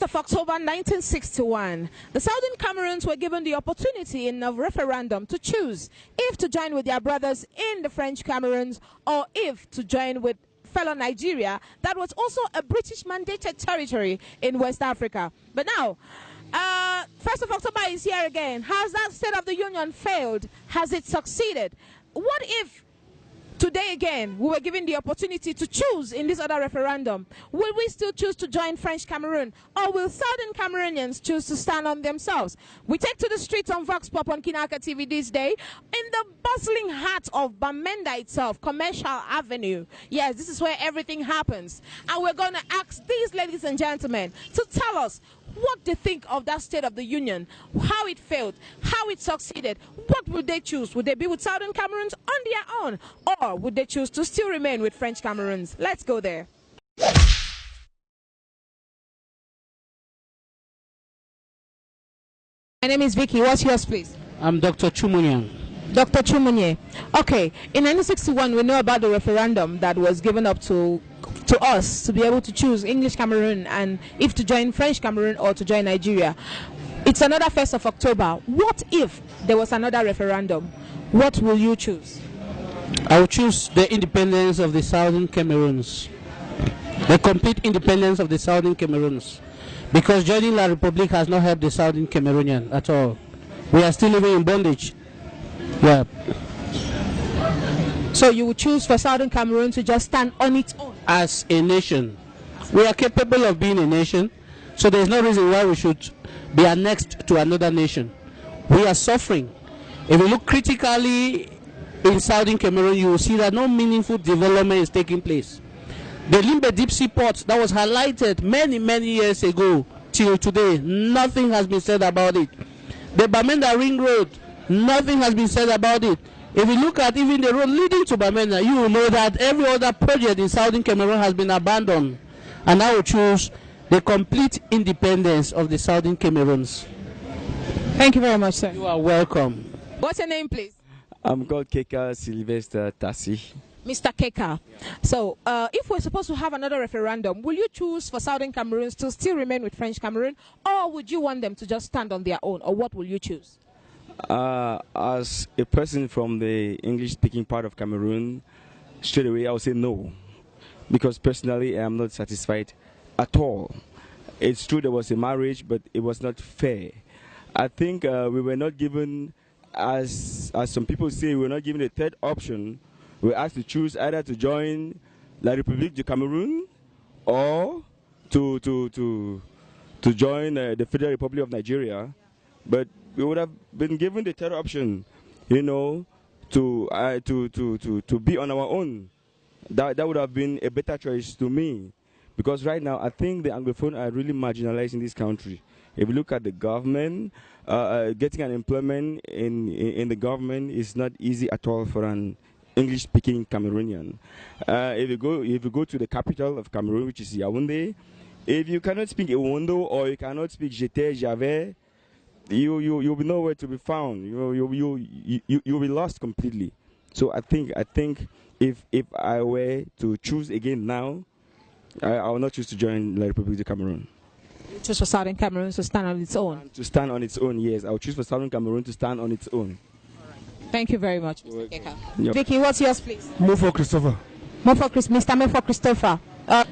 of October 1961, the Southern Cameroons were given the opportunity in a referendum to choose if to join with their brothers in the French Cameroons or if to join with fellow Nigeria that was also a British mandated territory in West Africa. But now, 1st of October is here again. Has that State of the Union failed? Has it succeeded? What if today again we were given the opportunity to choose in this other referendum? Will we still choose to join French Cameroon, or will Southern Cameroonians choose to stand on themselves? We take to the streets on Vox Pop on Kinaka TV this day in the bustling heart of Bamenda itself, Commercial Avenue. Yes, this is where everything happens. And we're going to ask these ladies and gentlemen to tell us what they think of that State of the Union, how it failed, how it succeeded. What would they choose? Would they be with Southern Cameroons on their own, or would they choose to still remain with French Cameroons? Let's go there. My name is Vicky. What's yours, please? I'm Dr. Chumunye. Dr. Chumunye. Okay, in 1961, we know about the referendum that was given up to us to be able to choose English Cameroon and if to join French Cameroon or to join Nigeria. It's another 1st of October. What if there was another referendum? What will you choose? I will choose the independence of the Southern Cameroons. The complete independence of the Southern Cameroons. Because joining La Republic has not helped the Southern Cameroonian at all. We are still living in bondage. Yeah. So you would choose for Southern Cameroon to just stand on its own? As a nation. We are capable of being a nation, so there is no reason why we should be annexed to another nation. We are suffering. If you look critically in Southern Cameroon, you will see that no meaningful development is taking place. The Limbe Deep Sea Port that was highlighted many years ago till today, nothing has been said about it. The Bamenda Ring Road, nothing has been said about it. If you look at even the road leading to Bamenda, you will know that every other project in Southern Cameroon has been abandoned. And I will choose the complete independence of the Southern Cameroons. Thank you very much, sir. You are welcome. What's your name, please? I'm called Keka Sylvester Tassi. Mr. Keka. So, if we're supposed to have another referendum, will you choose for Southern Cameroons to still remain with French Cameroon, or would you want them to just stand on their own, or what will you choose? As a person from the English-speaking part of Cameroon, straight away I would say no, because personally I am not satisfied at all. It's true there was a marriage, but it was not fair. I think we were not given, as some people say, we were not given a third option. We were asked to choose either to join La République du Cameroun or to join the Federal Republic of Nigeria, but we would have been given the third option, you know, to be on our own. That would have been a better choice to me, because right now I think the Anglophone are really marginalized in this country. If you look at the government, getting an employment in the government is not easy at all for an English-speaking Cameroonian. If you go to the capital of Cameroon, which is Yaoundé, if you cannot speak Ewondo or you cannot speak J'étais, j'avais, you'll be nowhere to be found. You'll be lost completely. So I think if I were to choose again now, I will not choose to join La République du Cameroon. You choose for Southern Cameroon to stand on its own? To stand on its own, yes. I will choose for Southern Cameroon to stand on its own. Thank you very much, Mr. Keka. Yep. Vicky, what's yours, please? Mofo Christopher. Mr. Mofo Christopher.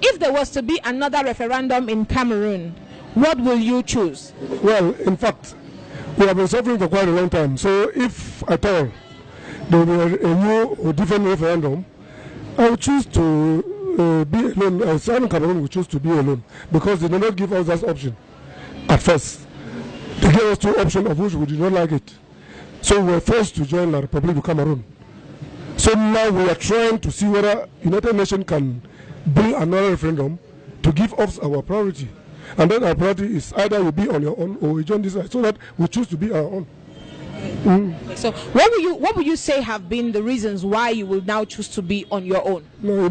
If there was to be another referendum in Cameroon, what will you choose? Well, in fact, we have been suffering for quite a long time. So if at all there will be a new or different referendum, I would choose to be alone. Southern Cameroon will choose to be alone, because they did not give us that option at first. They gave us two options of which we did not like it. So we were forced to join La République du Cameroon. So now we are trying to see whether United Nations can bring another referendum to give us our priority. And then our priority is either we be on your own or we join this side, so that we choose to be our own. So what would you say have been the reasons why you will now choose to be on your own? No,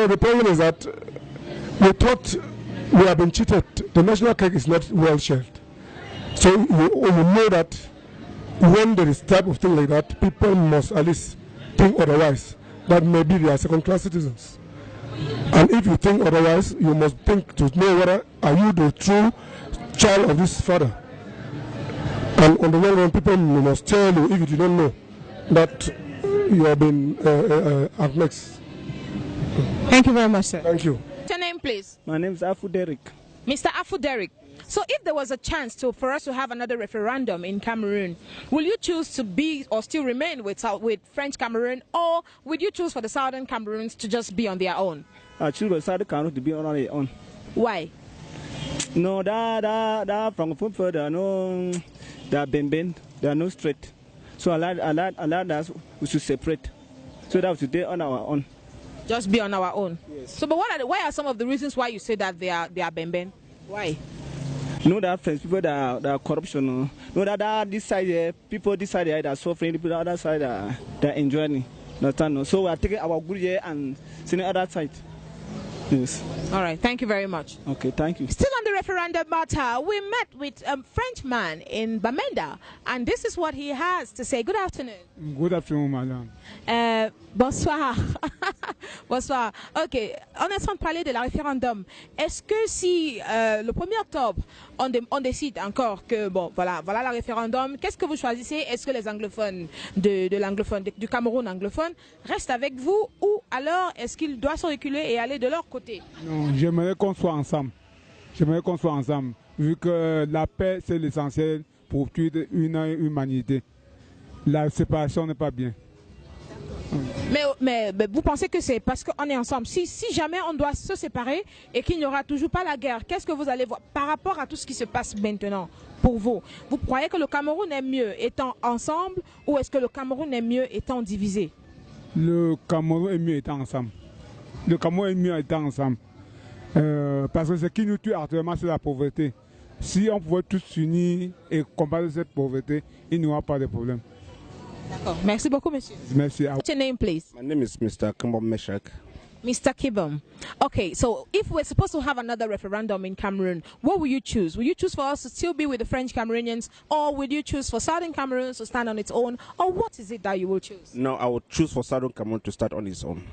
the problem is that we thought we have been cheated. The national cake is not well shared. So we know that when there is type of thing like that, people must at least think otherwise, that maybe they are second-class citizens. And if you think otherwise, you must think to know whether are you the true child of this father. And on the long run, people must tell you, if you don't know, that you have been annexed. Thank you very much, sir. Thank you. What's your name, please? My name is Afu Derek. Mr. Afu Derek. So if there was a chance for us to have another referendum in Cameroon, will you choose to be or still remain with French Cameroon, or would you choose for the Southern Cameroons to just be on their own? I choose for Southern Cameroon to be on their own. Why? No, that from further, no, they are bend, they are no straight. So I like that we should separate, so that we should be on our own. Just be on our own. Yes. So, but why are some of the reasons why you say that they are bend? Why? No, that French people that are corruption. No, that this side people this side they are suffering. People the other side they are enjoying. So we are taking our good here and seeing the other side. Yes. All right. Thank you very much. Okay. Thank you. Still on the referendum matter, we met with a Frenchman in Bamenda, and this is what he has to say. Good afternoon. Good afternoon, madame. Bonsoir. Bonsoir. Ok, on est en train de parler de la référendum. Est-ce que si le 1er octobre, on décide encore que, bon, voilà la référendum, qu'est-ce que vous choisissez? Est-ce que les anglophones du Cameroun anglophone restent avec vous, ou alors est-ce qu'ils doivent se reculer et aller de leur côté? Non, j'aimerais qu'on soit ensemble. J'aimerais qu'on soit ensemble, vu que la paix, c'est l'essentiel pour toute une humanité. La séparation n'est pas bien. Mais vous pensez que c'est parce qu'on est ensemble? Si jamais on doit se séparer et qu'il n'y aura toujours pas la guerre, qu'est-ce que vous allez voir par rapport à tout ce qui se passe maintenant pour vous? Vous croyez que le Cameroun est mieux étant ensemble, ou est-ce que le Cameroun est mieux étant divisé? Le Cameroun est mieux étant ensemble. Le Cameroun est mieux étant ensemble. Parce que ce qui nous tue actuellement, c'est la pauvreté. Si on pouvait tous s'unir et combattre cette pauvreté, il n'y aura pas de problème. D'accord. Merci beaucoup, monsieur. Merci. What's your name, please? My name is Mr. Kambom Meshach. Mr. Kibum. Okay, so if we're supposed to have another referendum in Cameroon, what will you choose? Will you choose for us to still be with the French Cameroonians, or will you choose for Southern Cameroon to stand on its own, or what is it that you will choose? No, I would choose for Southern Cameroon to start on its own.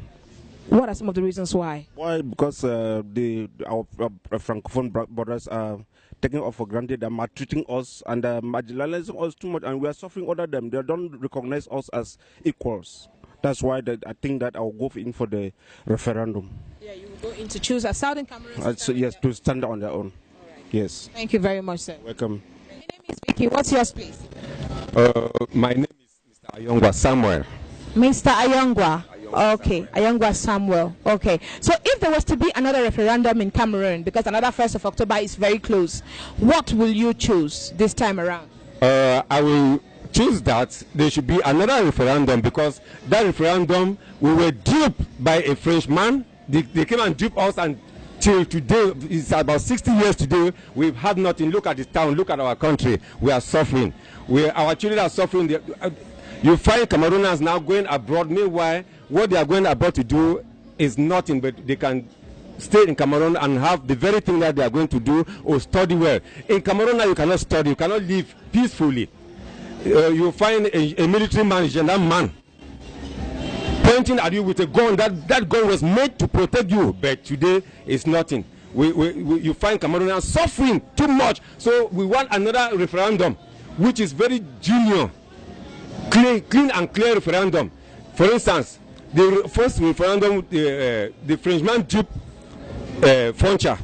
What are some of the reasons why? Why? Because our Francophone brothers are taking us for granted and maltreating us and marginalizing us too much, and we are suffering under them. They don't recognize us as equals. That's why I think that I'll go in for the referendum. Yeah, you will go in to choose a Southern Cameroon. So yes, to stand on their own. Right. Yes. Thank you very much, sir. Welcome. My name is Vicky. What's yours, please? My name is Mr. Ayongwa Samuel. Mr. Ayongwa. Okay, Ayongwa Samuel. Okay, so if there was to be another referendum in Cameroon, because another 1st of October is very close, what will you choose this time around? I will choose that there should be another referendum, because that referendum, we were duped by a Frenchman. They came and duped us, and till today, it's about 60 years today, we've had nothing. Look at this town, look at our country. We are suffering. Our children are suffering. You find Cameroonians now going abroad. Meanwhile, what they are going abroad to do is nothing, but they can stay in Cameroon and have the very thing that they are going to do, or study well. In Cameroon now, you cannot study, you cannot live peacefully. You find a military man, a gendarme man, pointing at you with a gun. That gun was made to protect you, but today it's nothing. You find Cameroonians suffering too much. So we want another referendum, which is very junior. Clean and clear referendum. For instance, the first referendum, the Frenchman duped Foncha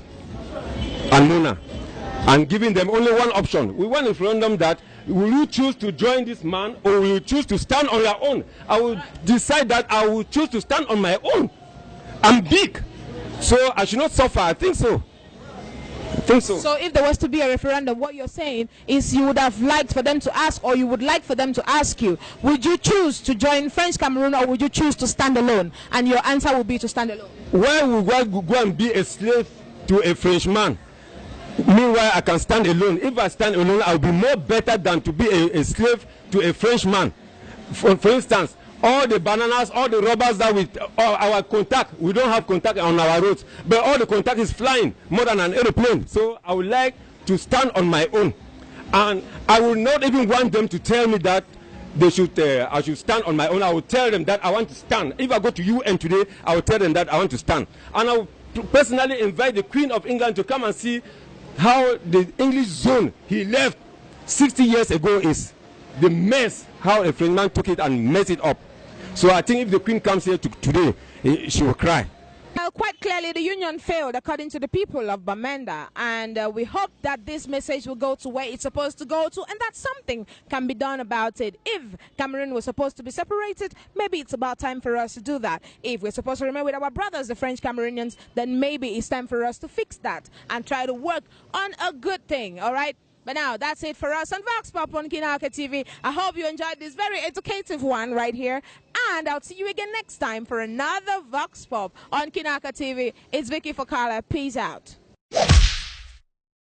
and Luna, and giving them only one option. We want a referendum that, will you choose to join this man, or will you choose to stand on your own? I will decide that I will choose to stand on my own. I'm big, so I should not suffer. I think so. So if there was to be a referendum, what you're saying is you would have liked for them to ask, or you would like for them to ask you, would you choose to join French Cameroon, or would you choose to stand alone? And your answer would be to stand alone. Why would I go and be a slave to a Frenchman? Meanwhile, I can stand alone. If I stand alone, I'll be more better than to be a slave to a Frenchman. For instance, all the bananas, all the robbers that our contact, we don't have contact on our roads, but all the contact is flying more than an aeroplane. So I would like to stand on my own, and I will not even want them to tell me that they should, I should stand on my own. I will tell them that I want to stand. If I go to UN today, I will tell them that I want to stand. And I will personally invite the Queen of England to come and see how the English zone he left 60 years ago is the mess, how a Frenchman took it and messed it up. So I think if the Queen comes here today, she will cry. Quite clearly, the union failed, according to the people of Bamenda, and we hope that this message will go to where it's supposed to go to, and that something can be done about it. If Cameroon was supposed to be separated, maybe it's about time for us to do that. If we're supposed to remain with our brothers, the French Cameroonians, then maybe it's time for us to fix that and try to work on a good thing, all right? But now, that's it for us on Vox Pop on Kinaka TV. I hope you enjoyed this very educative one right here. And I'll see you again next time for another Vox Pop on Kinaka TV. It's Vicky Fakala. Peace out.